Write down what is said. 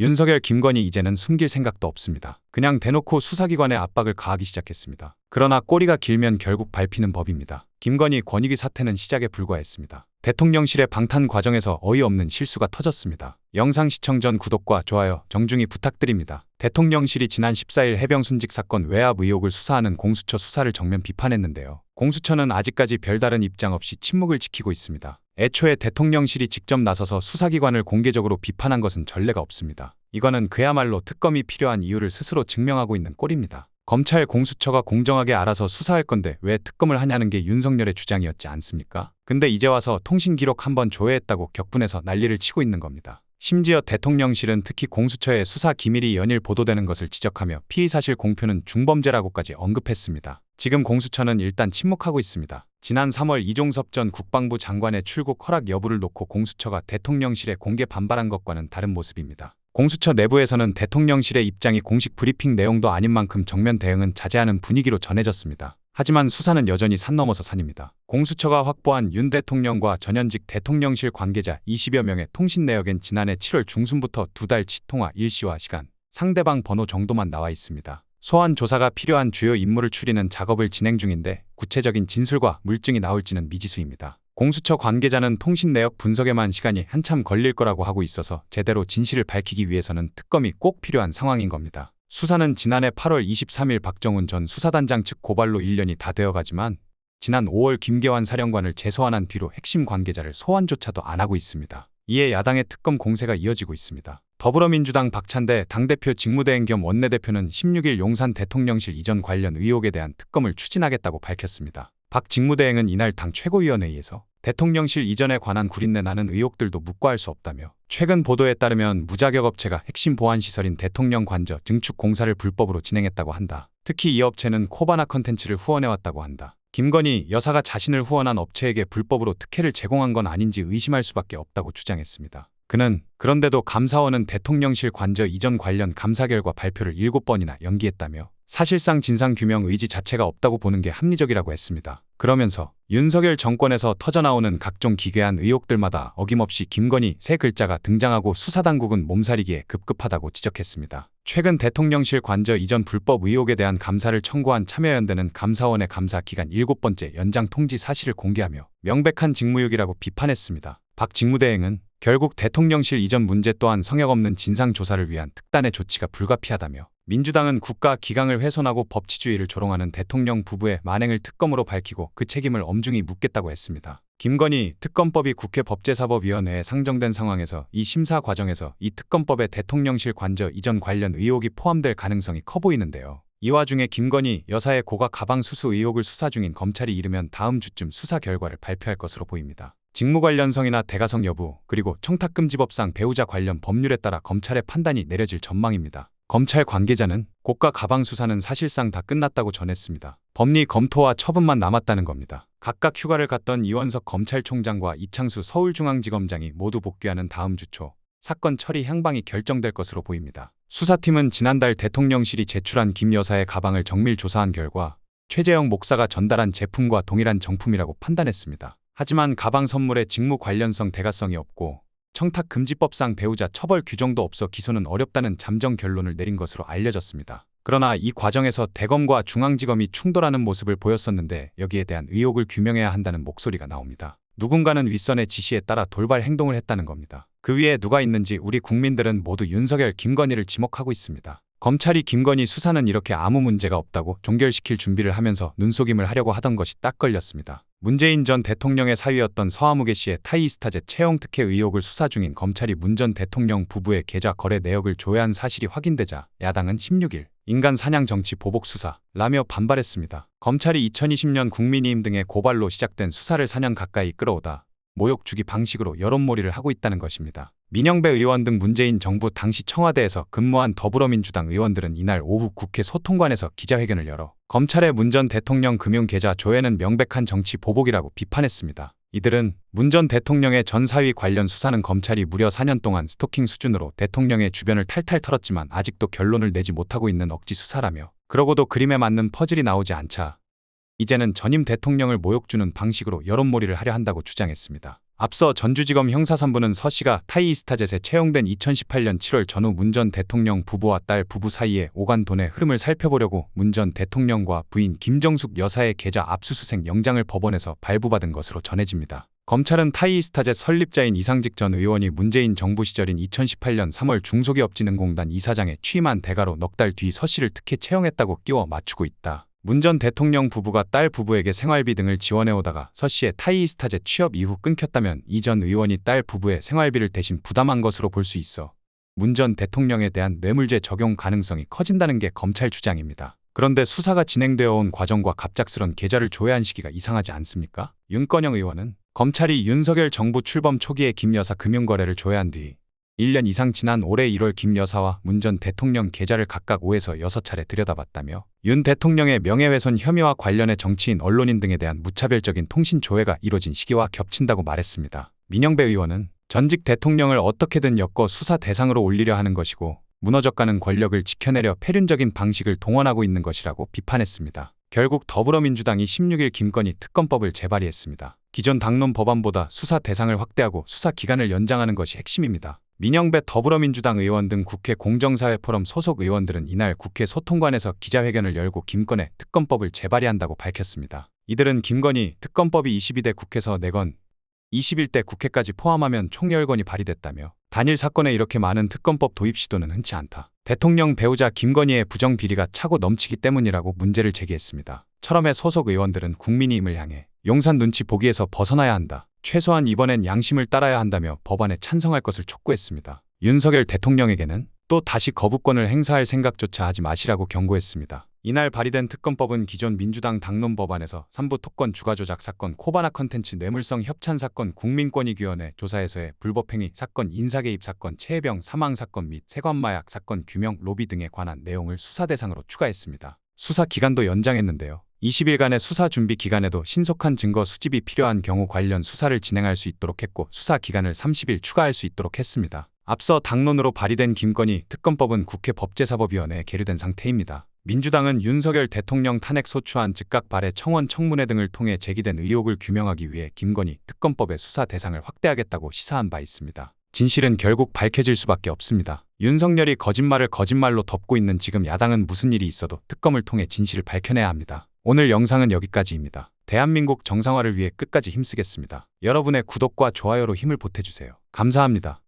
윤석열, 김건희 이제는 숨길 생각도 없습니다. 그냥 대놓고 수사기관에 압박을 가하기 시작했습니다. 그러나 꼬리가 길면 결국 밟히는 법입니다. 김건희, 권익위 사태는 시작에 불과했습니다. 대통령실의 방탄 과정에서 어이없는 실수가 터졌습니다. 영상 시청 전 구독과 좋아요 정중히 부탁드립니다. 대통령실이 지난 14일 해병 순직 사건 외압 의혹을 수사하는 공수처 수사를 정면 비판했는데요. 공수처는 아직까지 별다른 입장 없이 침묵을 지키고 있습니다. 애초에 대통령실이 직접 나서서 수사기관을 공개적으로 비판한 것은 전례가 없습니다. 이거는 그야말로 특검이 필요한 이유를 스스로 증명하고 있는 꼴입니다. 검찰, 공수처가 공정하게 알아서 수사할 건데 왜 특검을 하냐는 게 윤석열의 주장이었지 않습니까? 근데 이제 와서 통신 기록 한번 조회했다고 격분해서 난리를 치고 있는 겁니다. 심지어 대통령실은 특히 공수처의 수사 기밀이 연일 보도되는 것을 지적하며 피의사실 공표는 중범죄라고까지 언급했습니다. 지금 공수처는 일단 침묵하고 있습니다. 지난 3월 이종섭 전 국방부 장관의 출국 허락 여부를 놓고 공수처가 대통령실에 공개 반발한 것과는 다른 모습입니다. 공수처 내부에서는 대통령실의 입장이 공식 브리핑 내용도 아닌 만큼 정면 대응은 자제하는 분위기로 전해졌습니다. 하지만 수사는 여전히 산 넘어서 산입니다. 공수처가 확보한 윤 대통령과 전현직 대통령실 관계자 20여 명의 통신 내역엔 지난해 7월 중순부터 2달치 통화 일시와 시간, 상대방 번호 정도만 나와 있습니다. 소환 조사가 필요한 주요 인물을 추리는 작업을 진행 중인데 구체적인 진술과 물증이 나올지는 미지수입니다. 공수처 관계자는 통신 내역 분석에만 시간이 한참 걸릴 거라고 하고 있어서 제대로 진실을 밝히기 위해서는 특검이 꼭 필요한 상황인 겁니다. 수사는 지난해 8월 23일 박정훈 전 수사단장 측 고발로 1년이 다 되어가지만 지난 5월 김계환 사령관을 재소환한 뒤로 핵심 관계자를 소환조차도 안 하고 있습니다. 이에 야당의 특검 공세가 이어지고 있습니다. 더불어민주당 박찬대 당대표 직무대행 겸 원내대표는 16일 용산 대통령실 이전 관련 의혹에 대한 특검을 추진하겠다고 밝혔습니다. 박 직무대행은 이날 당 최고위원회의에서 대통령실 이전에 관한 구린내 나는 의혹들도 묵과할 수 없다며 최근 보도에 따르면 무자격업체가 핵심 보안시설인 대통령 관저 증축 공사를 불법으로 진행했다고 한다. 특히 이 업체는 코바나 컨텐츠를 후원해왔다고 한다. 김건희 여사가 자신을 후원한 업체에게 불법으로 특혜를 제공한 건 아닌지 의심할 수밖에 없다고 주장했습니다. 그는 그런데도 감사원은 대통령실 관저 이전 관련 감사 결과 발표를 7번이나 연기했다며 사실상 진상규명 의지 자체가 없다고 보는 게 합리적이라고 했습니다. 그러면서 윤석열 정권에서 터져나오는 각종 기괴한 의혹들마다 어김없이 김건희 세 글자가 등장하고 수사당국은 몸살이기에 급급하다고 지적했습니다. 최근 대통령실 관저 이전 불법 의혹에 대한 감사를 청구한 참여연대는 감사원의 감사 기간 7번째 연장 통지 사실을 공개하며 명백한 직무유기라고 비판했습니다. 박 직무대행은 결국 대통령실 이전 문제 또한 성역 없는 진상조사를 위한 특단의 조치가 불가피하다며 민주당은 국가 기강을 훼손하고 법치주의를 조롱하는 대통령 부부의 만행을 특검으로 밝히고 그 책임을 엄중히 묻겠다고 했습니다. 김건희 특검법이 국회 법제사법위원회에 상정된 상황에서 이 심사 과정에서 이 특검법에 대통령실 관저 이전 관련 의혹이 포함될 가능성이 커 보이는데요. 이 와중에 김건희 여사의 고가 가방 수수 의혹을 수사 중인 검찰이 이르면 다음 주쯤 수사 결과를 발표할 것으로 보입니다. 직무 관련성이나 대가성 여부, 그리고 청탁금지법상 배우자 관련 법률에 따라 검찰의 판단이 내려질 전망입니다. 검찰 관계자는 고가 가방 수사는 사실상 다 끝났다고 전했습니다. 법리 검토와 처분만 남았다는 겁니다. 각각 휴가를 갔던 이원석 검찰총장과 이창수 서울중앙지검장이 모두 복귀하는 다음 주 초 사건 처리 향방이 결정될 것으로 보입니다. 수사팀은 지난달 대통령실이 제출한 김 여사의 가방을 정밀 조사한 결과 최재형 목사가 전달한 제품과 동일한 정품이라고 판단했습니다. 하지만 가방 선물에 직무 관련성 대가성이 없고 청탁금지법상 배우자 처벌 규정도 없어 기소는 어렵다는 잠정 결론을 내린 것으로 알려졌습니다. 그러나 이 과정에서 대검과 중앙지검이 충돌하는 모습을 보였었는데 여기에 대한 의혹을 규명해야 한다는 목소리가 나옵니다. 누군가는 윗선의 지시에 따라 돌발 행동을 했다는 겁니다. 그 위에 누가 있는지 우리 국민들은 모두 윤석열, 김건희를 지목하고 있습니다. 검찰이 김건희 수사는 이렇게 아무 문제가 없다고 종결시킬 준비를 하면서 눈속임을 하려고 하던 것이 딱 걸렸습니다. 문재인 전 대통령의 사위였던 서아무개 씨의 타이스타제 채용 특혜 의혹을 수사 중인 검찰이 문 전 대통령 부부의 계좌 거래 내역을 조회한 사실이 확인되자 야당은 16일 인간 사냥 정치 보복 수사라며 반발했습니다. 검찰이 2020년 국민의힘 등의 고발로 시작된 수사를 4년 가까이 끌어오다 모욕 주기 방식으로 여론몰이를 하고 있다는 것입니다. 민영배 의원 등 문재인 정부 당시 청와대에서 근무한 더불어민주당 의원들은 이날 오후 국회 소통관에서 기자회견을 열어 검찰의 문 전 대통령 금융계좌 조회는 명백한 정치 보복이라고 비판했습니다. 이들은 문 전 대통령의 전 사위 관련 수사는 검찰이 무려 4년 동안 스토킹 수준으로 대통령의 주변을 탈탈 털었지만 아직도 결론을 내지 못하고 있는 억지 수사라며 그러고도 그림에 맞는 퍼즐이 나오지 않자 이제는 전임 대통령을 모욕주는 방식으로 여론몰이를 하려 한다고 주장했습니다. 앞서 전주지검 형사 3부는 서 씨가 타이이스타젯에 채용된 2018년 7월 전후 문 전 대통령 부부와 딸 부부 사이에 오간 돈의 흐름을 살펴보려고 문 전 대통령과 부인 김정숙 여사의 계좌 압수수색 영장을 법원에서 발부받은 것으로 전해집니다. 검찰은 타이이스타젯 설립자인 이상직 전 의원이 문재인 정부 시절인 2018년 3월 중소기업진흥공단 이사장에 취임한 대가로 넉 달 뒤 서 씨를 특혜 채용했다고 끼워 맞추고 있다. 문 전 대통령 부부가 딸 부부에게 생활비 등을 지원해오다가 서 씨의 타이이스타젯 취업 이후 끊겼다면 이 전 의원이 딸 부부의 생활비를 대신 부담한 것으로 볼 수 있어 문 전 대통령에 대한 뇌물죄 적용 가능성이 커진다는 게 검찰 주장입니다. 그런데 수사가 진행되어 온 과정과 갑작스런 계좌를 조회한 시기가 이상하지 않습니까? 윤건영 의원은 검찰이 윤석열 정부 출범 초기에 김 여사 금융거래를 조회한 뒤 1년 이상 지난 올해 1월 김 여사와 문 전 대통령 계좌를 각각 5에서 6차례 들여다봤다며 윤 대통령의 명예훼손 혐의와 관련해 정치인, 언론인 등에 대한 무차별적인 통신 조회가 이뤄진 시기와 겹친다고 말했습니다. 민영배 의원은 전직 대통령을 어떻게든 엮어 수사 대상으로 올리려 하는 것이고 무너져가는 권력을 지켜내려 패륜적인 방식을 동원하고 있는 것이라고 비판했습니다. 결국 더불어민주당이 16일 김건희 특검법을 재발의했습니다. 기존 당론 법안보다 수사 대상을 확대하고 수사 기간을 연장하는 것이 핵심입니다. 민영배 더불어민주당 의원 등 국회 공정사회포럼 소속 의원들은 이날 국회 소통관에서 기자회견을 열고 김건희 특검법을 재발의한다고 밝혔습니다. 이들은 김건희 특검법이 22대 국회에서 4건, 21대 국회까지 포함하면 총 10건이 발의됐다며 단일 사건에 이렇게 많은 특검법 도입 시도는 흔치 않다. 대통령 배우자 김건희의 부정비리가 차고 넘치기 때문이라고 문제를 제기했습니다. 철험의 소속 의원들은 국민이 임을 향해 용산 눈치 보기에서 벗어나야 한다. 최소한 이번엔 양심을 따라야 한다며 법안에 찬성할 것을 촉구했습니다. 윤석열 대통령에게는 또 다시 거부권을 행사할 생각조차 하지 마시라고 경고했습니다. 이날 발의된 특검법은 기존 민주당 당론 법안에서 3부 토건 주가조작 사건, 코바나 컨텐츠 뇌물성 협찬 사건, 국민권익위원회 조사에서의 불법행위 사건, 인사개입 사건, 최혜병 사망 사건 및 세관마약 사건 규명, 로비 등에 관한 내용을 수사 대상으로 추가했습니다. 수사 기간도 연장했는데요. 20일간의 수사 준비 기간에도 신속한 증거 수집이 필요한 경우 관련 수사를 진행할 수 있도록 했고 수사 기간을 30일 추가할 수 있도록 했습니다. 앞서 당론으로 발의된 김건희 특검법은 국회 법제사법위원회에 계류된 상태입니다. 민주당은 윤석열 대통령 탄핵 소추안 즉각 발의 청원 청문회 등을 통해 제기된 의혹을 규명하기 위해 김건희 특검법의 수사 대상을 확대하겠다고 시사한 바 있습니다. 진실은 결국 밝혀질 수밖에 없습니다. 윤석열이 거짓말을 거짓말로 덮고 있는 지금 야당은 무슨 일이 있어도 특검을 통해 진실을 밝혀내야 합니다. 오늘 영상은 여기까지입니다. 대한민국 정상화를 위해 끝까지 힘쓰겠습니다. 여러분의 구독과 좋아요로 힘을 보태주세요. 감사합니다.